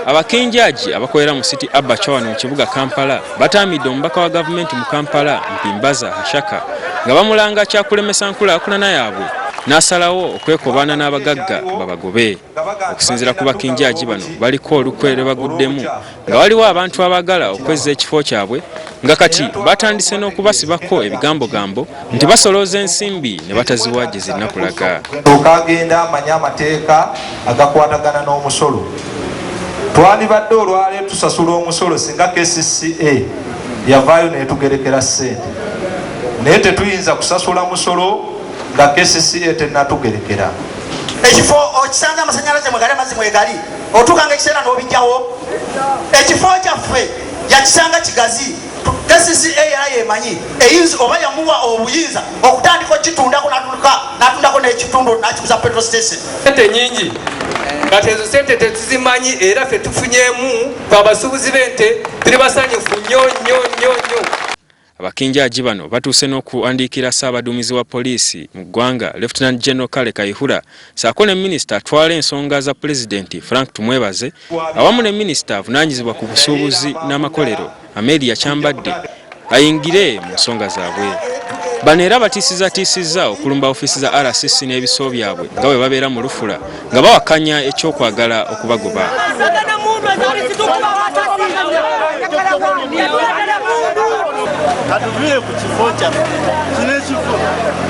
Abakinjaaji abakolera mu City Abacha wano mu kibuga Kampala batamidde omubaka wa gavumenti mu Kampala Mpimbaza Hashaka nga bamulanga kyakulemesa nkulaakulana yaabwe n'asalawo okwekobaana n'abagagga babagobe. Okusinziira ku bakinjaaji bano baliko olukwe lwe baguddemu nga waliwo abantu abagala okwezza ekifo kyabwe nga kati batandise n'okubasibako ebigambogambo nti basolooza ensimbi ne bataziwa gye zirina kulaga. Okagenda amanya amateeka agakwatagana n'omusolo. Twandibadde olwaleero tusasula omusolo singa KCCA yavaayo netugerekera ssente. Naye tetuyinza kusasula musolo nga KCCA tennatugerekera. Ekifo okisanga amasanyalaze mwegali amazzi mwegali otuukanga ekiseera n'obijjawo. Ekifo kyaffe yakisanga kigazi. KCCA era yemanyi eyinza oba yamuwa obuyinza okutandika okitundako n'atundako n'ekitundu n'akikuza petrol station. Sente nyingi kati ezo sente tetuzimanyi era ffe tufunyeemu abasuubuzi b'ente tuli basanyufu nnyo nnyo nnyo nnyo. Abakinjaaji bano batuuse n'okuwandiikira Ssaabaduumizi wa poliisi mu ggwanga Lieutenant General Kale Kayihura ssaako ne minisita atwala ensonga za pulezidenti Frank Tumwebaze awamu ne minisita avunaanyizibwa ku busuubuzi n'amakolero Amelia Kyambadde ayingire mu nsonga zaabwe. Bano era batiisizza okulumba ofiisi za RCC n'ebiso byabwe nga bwe babeera mu Lufula nga bawakanya ekyokwagala okubagoba. Atuvire ku kifo kyaffe kino ekifo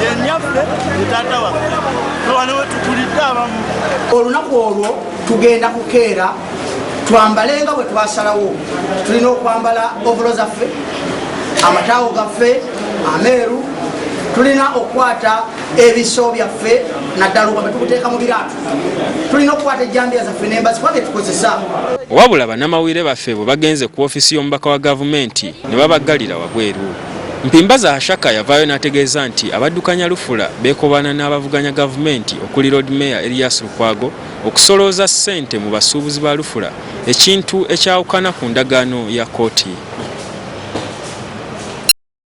yennyaffe mutata waffe wano wetukulidde abamu. Olunaku olwo tugenda kukeera twambale nga bwe twasalawo. Tulina okwambala ovolo zaffe, amataawo gaffe ameeru, tulina okukwata ebiso byaffe naddala nga tukuteeka mu biraato, tulina okukwata ejjambiya zaffe n'embazzi kubanga tukozesa. Wabula bannamawulire baffe bwe bagenze ku ofiisi y'omubaka wa gavumenti ne babaggalira wabweru. Mpimbaza Hashaka yavaayo n'ategeeza nti abaddukanya Lufula beekobaana n'abavuganya gavumenti okuli Lord Mayor Elias Lukwago okusolooza ssente mu basuubuzi ba Lufula, ekintu ekyawukana ku ndagaano ya kkooti.